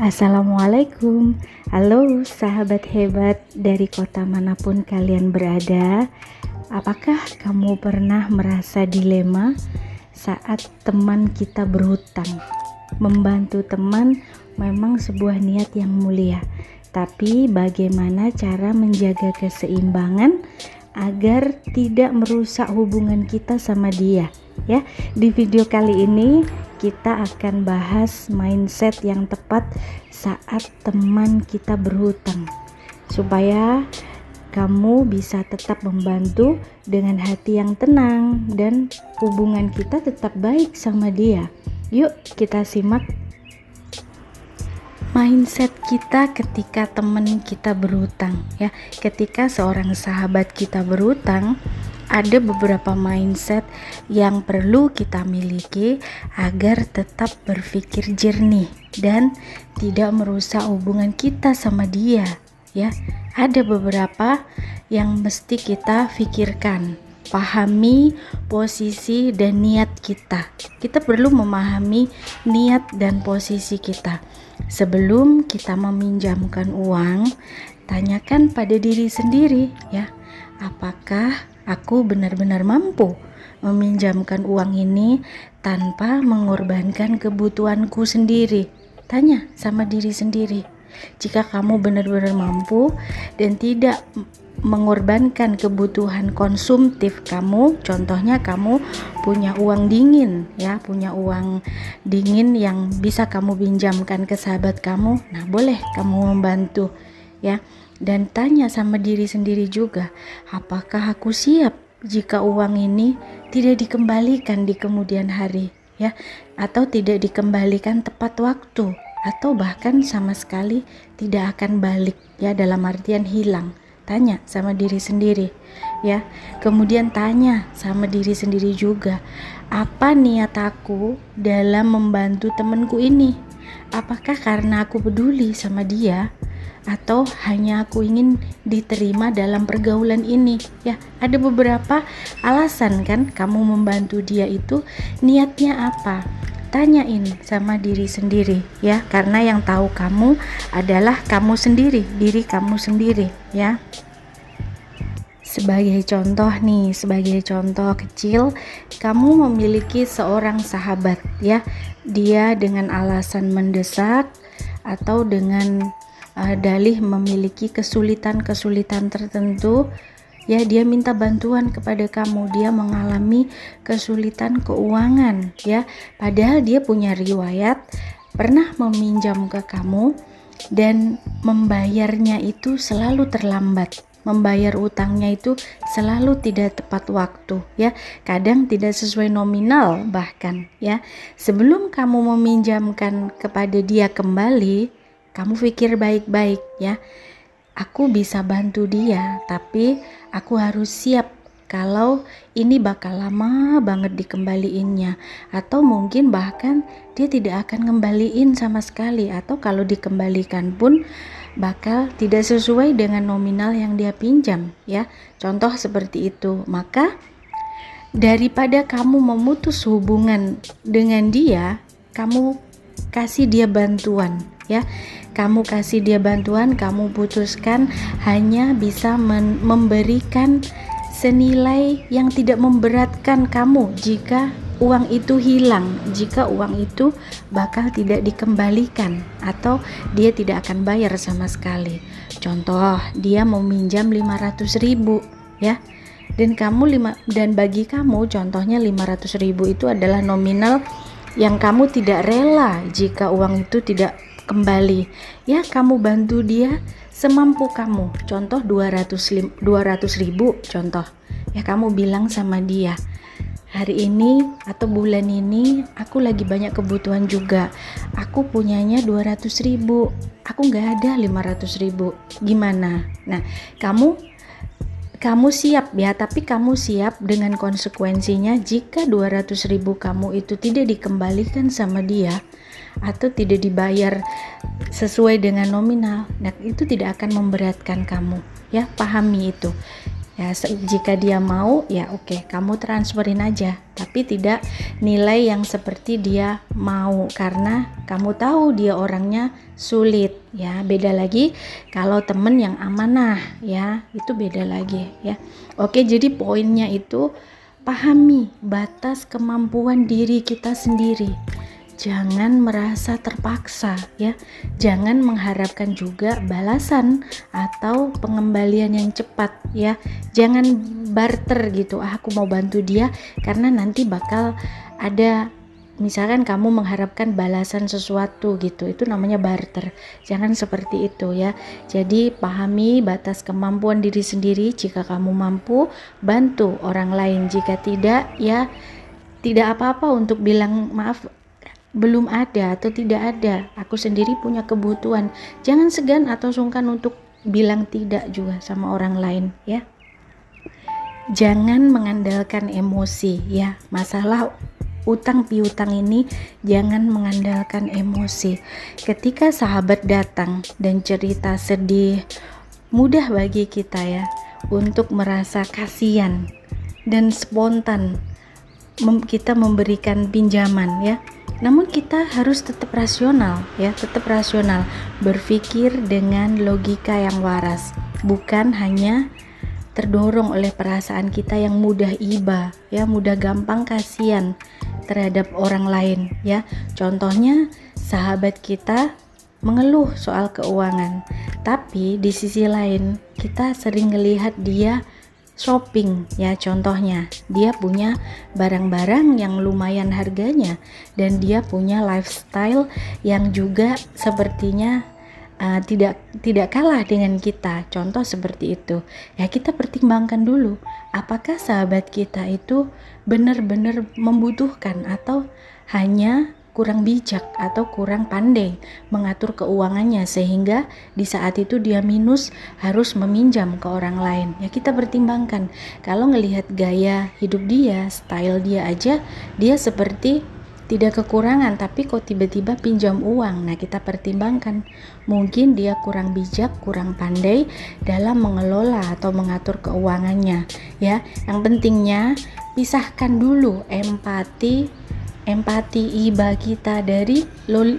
Assalamualaikum. Halo sahabat hebat dari kota manapun kalian berada. Apakah kamu pernah merasa dilema saat teman kita berhutang? Membantu teman memang sebuah niat yang mulia, tapi bagaimana cara menjaga keseimbangan agar tidak merusak hubungan kita sama dia? Ya, di video kali ini kita akan bahas mindset yang tepat saat teman kita berhutang, supaya kamu bisa tetap membantu dengan hati yang tenang dan hubungan kita tetap baik sama dia. Yuk kita simak mindset kita ketika teman kita berhutang, ya. Ketika seorang sahabat kita berhutang, ada beberapa mindset yang perlu kita miliki agar tetap berpikir jernih dan tidak merusak hubungan kita sama dia, ya. Ada beberapa yang mesti kita pikirkan. Pahami posisi dan niat kita. Kita perlu memahami niat dan posisi kita. Sebelum kita meminjamkan uang, tanyakan pada diri sendiri, ya. Apakah aku benar-benar mampu meminjamkan uang ini tanpa mengorbankan kebutuhanku sendiri? Tanya sama diri sendiri. Jika kamu benar-benar mampu dan tidak mengorbankan kebutuhan konsumtif kamu, contohnya kamu punya uang dingin, ya, punya uang dingin yang bisa kamu pinjamkan ke sahabat kamu, nah boleh kamu membantu, ya. Dan tanya sama diri sendiri juga, apakah aku siap jika uang ini tidak dikembalikan di kemudian hari, ya, atau tidak dikembalikan tepat waktu, atau bahkan sama sekali tidak akan balik, ya, dalam artian hilang. Tanya sama diri sendiri, ya. Kemudian tanya sama diri sendiri juga, apa niat aku dalam membantu temanku ini? Apakah karena aku peduli sama dia, atau hanya aku ingin diterima dalam pergaulan ini, ya. Ada beberapa alasan kan kamu membantu dia itu, niatnya apa? Tanyain sama diri sendiri, ya, karena yang tahu kamu adalah kamu sendiri, diri kamu sendiri, ya. Sebagai contoh nih, sebagai contoh kecil, kamu memiliki seorang sahabat, ya. Dia dengan alasan mendesak atau dengan dalih memiliki kesulitan-kesulitan tertentu, ya, dia minta bantuan kepada kamu. Dia mengalami kesulitan keuangan, ya, padahal dia punya riwayat pernah meminjam ke kamu dan membayarnya itu selalu terlambat. Membayar utangnya itu selalu tidak tepat waktu, ya. Kadang tidak sesuai nominal bahkan, ya. Sebelum kamu meminjamkan kepada dia kembali, kamu pikir baik-baik, ya. Aku bisa bantu dia, tapi aku harus siap kalau ini bakal lama banget dikembaliinnya, atau mungkin bahkan dia tidak akan ngembaliin sama sekali, atau kalau dikembalikan pun bakal tidak sesuai dengan nominal yang dia pinjam, ya. Contoh seperti itu. Maka daripada kamu memutus hubungan dengan dia, kamu kasih dia bantuan, ya. Kamu kasih dia bantuan, kamu putuskan hanya bisa memberikan senilai yang tidak memberatkan kamu jika uang itu hilang, jika uang itu bakal tidak dikembalikan atau dia tidak akan bayar sama sekali. Contoh, dia mau minjam 500.000, ya. Dan bagi kamu contohnya 500.000 itu adalah nominal yang kamu tidak rela jika uang itu tidak kembali, ya. Kamu bantu dia semampu kamu. Contoh 200.000 contoh, ya. Kamu bilang sama dia, hari ini atau bulan ini aku lagi banyak kebutuhan juga, aku punyanya 200.000, aku nggak ada 500.000, gimana? Nah, kamu siap, ya, tapi kamu siap dengan konsekuensinya jika 200.000 kamu itu tidak dikembalikan sama dia atau tidak dibayar sesuai dengan nominal. Nah, itu tidak akan memberatkan kamu, ya. Pahami itu, Ya, jika dia mau, ya oke, kamu transferin aja, tapi tidak nilai yang seperti dia mau, karena kamu tahu dia orangnya sulit. Ya, beda lagi kalau temen yang amanah, ya itu beda lagi ya. Oke, jadi poinnya itu pahami batas kemampuan diri kita sendiri. Jangan merasa terpaksa ya. Jangan mengharapkan juga balasan atau pengembalian yang cepat ya. Jangan barter gitu. Aku mau bantu dia karena nanti bakal ada, misalkan kamu mengharapkan balasan sesuatu gitu. Itu namanya barter. Jangan seperti itu ya. Jadi pahami batas kemampuan diri sendiri. Jika kamu mampu, bantu orang lain. Jika tidak, ya tidak apa-apa untuk bilang maaf, belum ada atau tidak ada, aku sendiri punya kebutuhan. Jangan segan atau sungkan untuk bilang tidak juga sama orang lain ya. Jangan mengandalkan emosi ya. Masalah utang piutang ini jangan mengandalkan emosi. Ketika sahabat datang dan cerita sedih, mudah bagi kita ya untuk merasa kasihan dan spontan kita memberikan pinjaman ya. Namun kita harus tetap rasional ya, tetap rasional, berpikir dengan logika yang waras, bukan hanya terdorong oleh perasaan kita yang mudah iba ya, mudah gampang kasihan terhadap orang lain ya. Contohnya sahabat kita mengeluh soal keuangan, tapi di sisi lain kita sering melihat dia shopping ya. Contohnya dia punya barang-barang yang lumayan harganya dan dia punya lifestyle yang juga sepertinya tidak kalah dengan kita. Contoh seperti itu ya, kita pertimbangkan dulu apakah sahabat kita itu benar-benar membutuhkan atau hanya kurang bijak atau kurang pandai mengatur keuangannya sehingga di saat itu dia minus harus meminjam ke orang lain. Ya kita pertimbangkan. Kalau ngelihat gaya hidup dia, style dia aja, dia seperti tidak kekurangan tapi kok tiba-tiba pinjam uang. Nah kita pertimbangkan, mungkin dia kurang bijak, kurang pandai dalam mengelola atau mengatur keuangannya ya. Yang pentingnya pisahkan dulu empati iba kita dari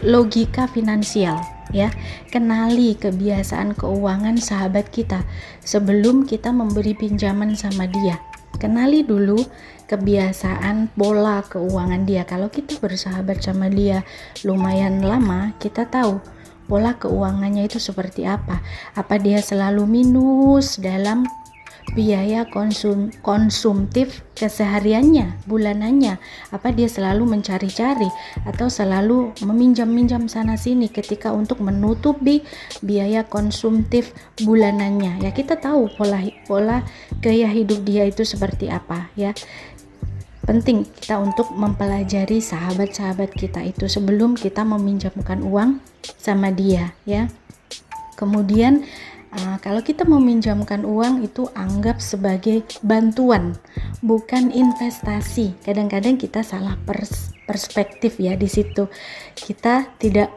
logika finansial ya. Kenali kebiasaan keuangan sahabat kita sebelum kita memberi pinjaman sama dia. Kenali dulu kebiasaan pola keuangan dia. Kalau kita bersahabat sama dia lumayan lama, kita tahu pola keuangannya itu seperti apa. Apa dia selalu minus dalam biaya konsumtif kesehariannya, bulanannya, apa dia selalu mencari-cari atau selalu meminjam-minjam sana sini ketika untuk menutupi biaya konsumtif bulanannya ya. Kita tahu pola gaya hidup dia itu seperti apa ya. Penting kita untuk mempelajari sahabat-sahabat kita itu sebelum kita meminjamkan uang sama dia ya. Kemudian kalau kita meminjamkan uang itu anggap sebagai bantuan, bukan investasi. Kadang-kadang kita salah perspektif ya di situ. Kita tidak,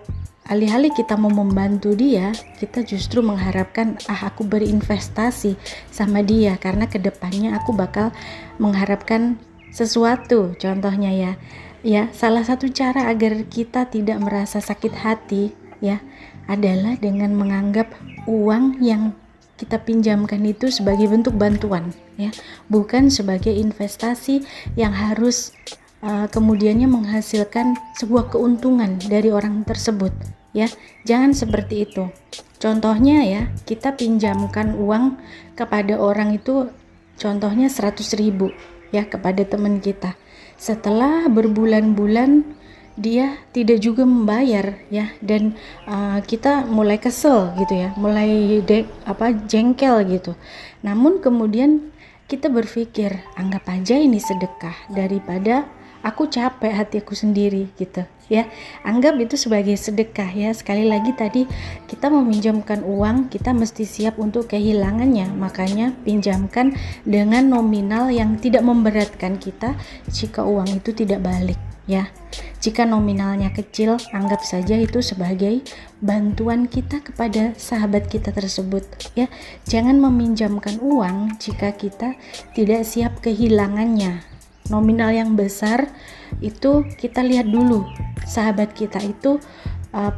alih-alih kita mau membantu dia, kita justru mengharapkan aku berinvestasi sama dia karena kedepannya aku bakal mengharapkan sesuatu. Contohnya ya salah satu cara agar kita tidak merasa sakit hati ya adalah dengan menganggap uang yang kita pinjamkan itu sebagai bentuk bantuan ya, bukan sebagai investasi yang harus kemudiannya menghasilkan sebuah keuntungan dari orang tersebut ya. Jangan seperti itu. Contohnya ya, kita pinjamkan uang kepada orang itu contohnya 100.000 ya kepada teman kita. Setelah berbulan-bulan dia tidak juga membayar ya, dan kita mulai kesel gitu ya, mulai jengkel gitu. Namun kemudian kita berpikir, anggap aja ini sedekah daripada aku capek hatiku sendiri gitu ya. Anggap itu sebagai sedekah ya. Sekali lagi tadi kita meminjamkan uang, kita mesti siap untuk kehilangannya. Makanya pinjamkan dengan nominal yang tidak memberatkan kita jika uang itu tidak balik ya. Jika nominalnya kecil, anggap saja itu sebagai bantuan kita kepada sahabat kita tersebut, ya. Jangan meminjamkan uang jika kita tidak siap kehilangannya. Nominal yang besar itu kita lihat dulu sahabat kita itu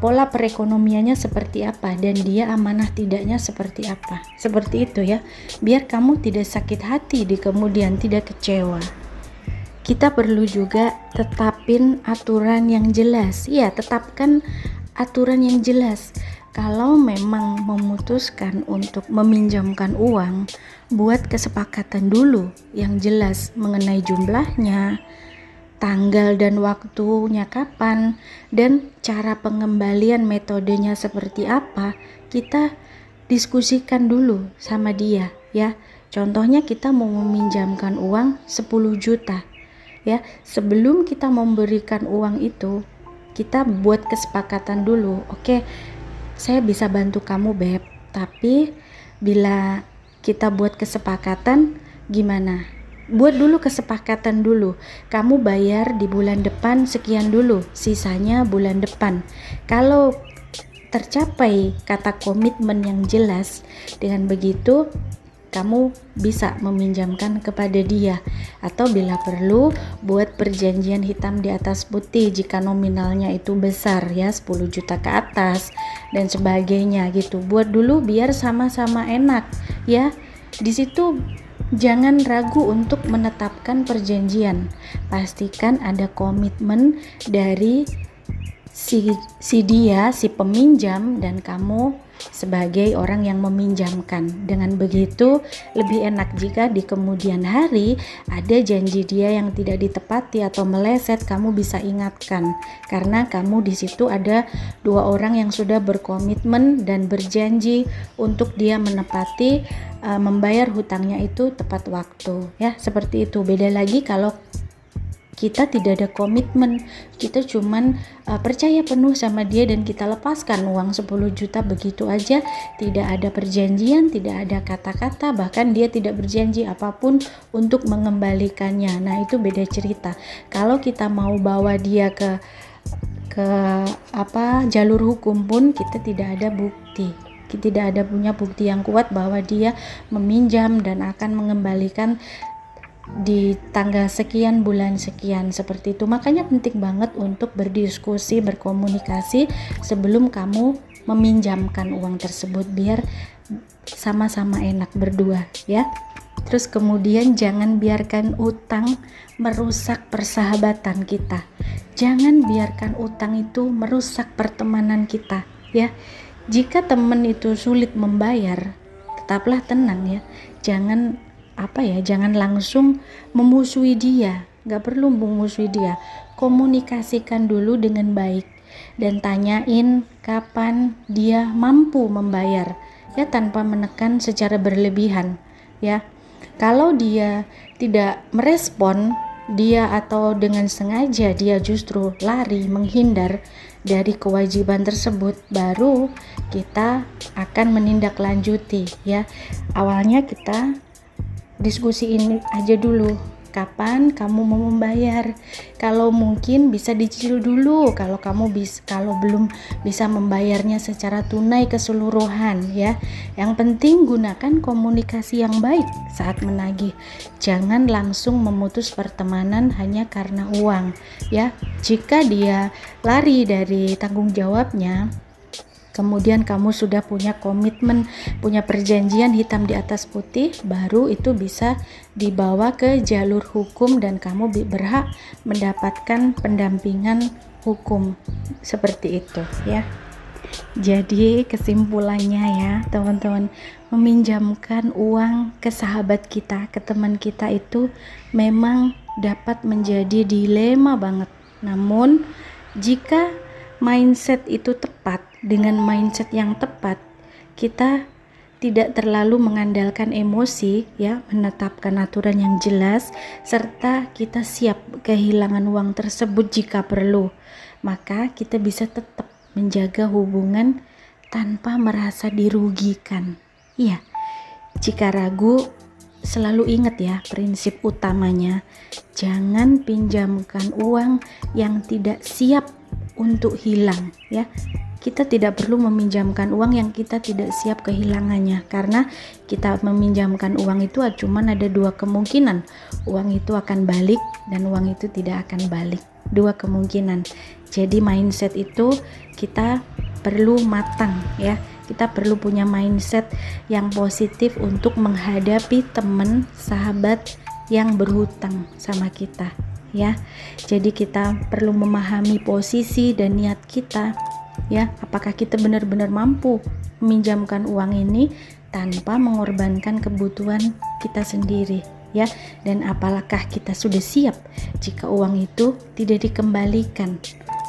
pola perekonomiannya seperti apa dan dia amanah tidaknya seperti apa. Seperti itu ya, biar kamu tidak sakit hati di kemudian, tidak kecewa. Kita perlu juga tetapin aturan yang jelas. Ya, tetapkan aturan yang jelas. Kalau memang memutuskan untuk meminjamkan uang, buat kesepakatan dulu yang jelas mengenai jumlahnya, tanggal dan waktunya kapan, dan cara pengembalian metodenya seperti apa. Kita diskusikan dulu sama dia, ya. Contohnya kita mau meminjamkan uang 10 juta, ya. Sebelum kita memberikan uang itu, kita buat kesepakatan dulu. Oke, saya bisa bantu kamu, Beb, tapi bila kita buat kesepakatan gimana? Buat dulu kesepakatan dulu. Kamu bayar di bulan depan sekian dulu, sisanya bulan depan. Kalau tercapai kata komitmen yang jelas, dengan begitu kamu bisa meminjamkan kepada dia. Atau bila perlu buat perjanjian hitam di atas putih jika nominalnya itu besar, ya, 10 juta ke atas dan sebagainya gitu. Buat dulu biar sama-sama enak, ya. Di situ jangan ragu untuk menetapkan perjanjian. Pastikan ada komitmen dari si peminjam dan kamu sebagai orang yang meminjamkan. Dengan begitu lebih enak jika di kemudian hari ada janji dia yang tidak ditepati atau meleset, kamu bisa ingatkan karena kamu di situ ada dua orang yang sudah berkomitmen dan berjanji untuk dia menepati membayar hutangnya itu tepat waktu, ya. Seperti itu. Beda lagi kalau kita tidak ada komitmen, kita cuman percaya penuh sama dia dan kita lepaskan uang 10 juta begitu aja, tidak ada perjanjian, tidak ada kata-kata, bahkan dia tidak berjanji apapun untuk mengembalikannya. Nah, itu beda cerita. Kalau kita mau bawa dia ke jalur hukum pun kita tidak ada bukti. Kita tidak ada punya bukti yang kuat bahwa dia meminjam dan akan mengembalikan di tanggal sekian bulan sekian, seperti itu. Makanya penting banget untuk berdiskusi, berkomunikasi sebelum kamu meminjamkan uang tersebut biar sama-sama enak berdua, ya. Terus kemudian jangan biarkan utang merusak persahabatan kita. Jangan biarkan utang itu merusak pertemanan kita, ya. Jika teman itu sulit membayar, tetaplah tenang, ya. Jangan langsung memusuhi dia. Gak perlu memusuhi dia. Komunikasikan dulu dengan baik dan tanyain kapan dia mampu membayar, ya, tanpa menekan secara berlebihan, ya. Kalau dia tidak merespon, dia atau dengan sengaja dia justru lari menghindar dari kewajiban tersebut, baru kita akan menindaklanjuti, ya. Awalnya kita diskusi ini aja dulu, kapan kamu mau membayar. Kalau mungkin bisa dicicil dulu kalau belum bisa membayarnya secara tunai keseluruhan, ya. Yang penting gunakan komunikasi yang baik saat menagih. Jangan langsung memutus pertemanan hanya karena uang, ya. Jika dia lari dari tanggung jawabnya, kemudian kamu sudah punya komitmen, punya perjanjian hitam di atas putih, baru itu bisa dibawa ke jalur hukum dan kamu berhak mendapatkan pendampingan hukum. Seperti itu, ya. Jadi kesimpulannya, ya teman-teman, meminjamkan uang ke sahabat kita, ke teman kita itu memang dapat menjadi dilema banget. Namun jika mindset itu tepat, dengan mindset yang tepat, kita tidak terlalu mengandalkan emosi, ya, menetapkan aturan yang jelas, serta kita siap kehilangan uang tersebut jika perlu, maka kita bisa tetap menjaga hubungan tanpa merasa dirugikan. Iya, jika ragu, selalu ingat ya, prinsip utamanya, jangan pinjamkan uang yang tidak siap untuk hilang ya. Kita tidak perlu meminjamkan uang yang kita tidak siap kehilangannya, karena kita meminjamkan uang itu cuman ada dua kemungkinan, uang itu akan balik dan uang itu tidak akan balik, dua kemungkinan. Jadi mindset itu kita perlu matang ya, kita perlu punya mindset yang positif untuk menghadapi teman, sahabat yang berhutang sama kita ya. Jadi kita perlu memahami posisi dan niat kita ya, apakah kita benar-benar mampu meminjamkan uang ini tanpa mengorbankan kebutuhan kita sendiri ya, dan apakah kita sudah siap jika uang itu tidak dikembalikan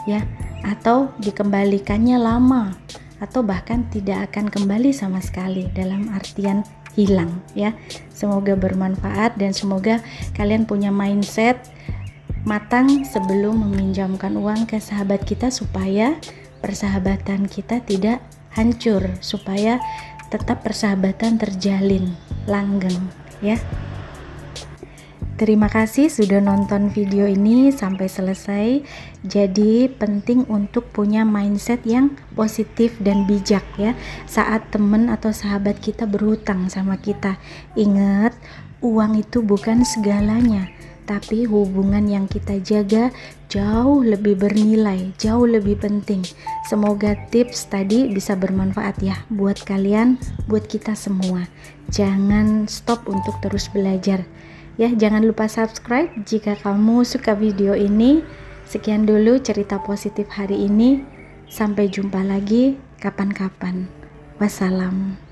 ya, atau dikembalikannya lama, atau bahkan tidak akan kembali sama sekali, dalam artian hilang ya. Semoga bermanfaat dan semoga kalian punya mindset matang sebelum meminjamkan uang ke sahabat kita, supaya persahabatan kita tidak hancur, supaya tetap persahabatan terjalin langgeng ya. Terima kasih sudah nonton video ini sampai selesai. Jadi penting untuk punya mindset yang positif dan bijak ya, saat teman atau sahabat kita berhutang sama kita. Ingat, uang itu bukan segalanya, tapi hubungan yang kita jaga jauh lebih bernilai, jauh lebih penting. Semoga tips tadi bisa bermanfaat ya buat kalian, buat kita semua. Jangan stop untuk terus belajar ya. Jangan lupa subscribe jika kamu suka video ini. Sekian dulu cerita positif hari ini. Sampai jumpa lagi kapan-kapan. Wassalam.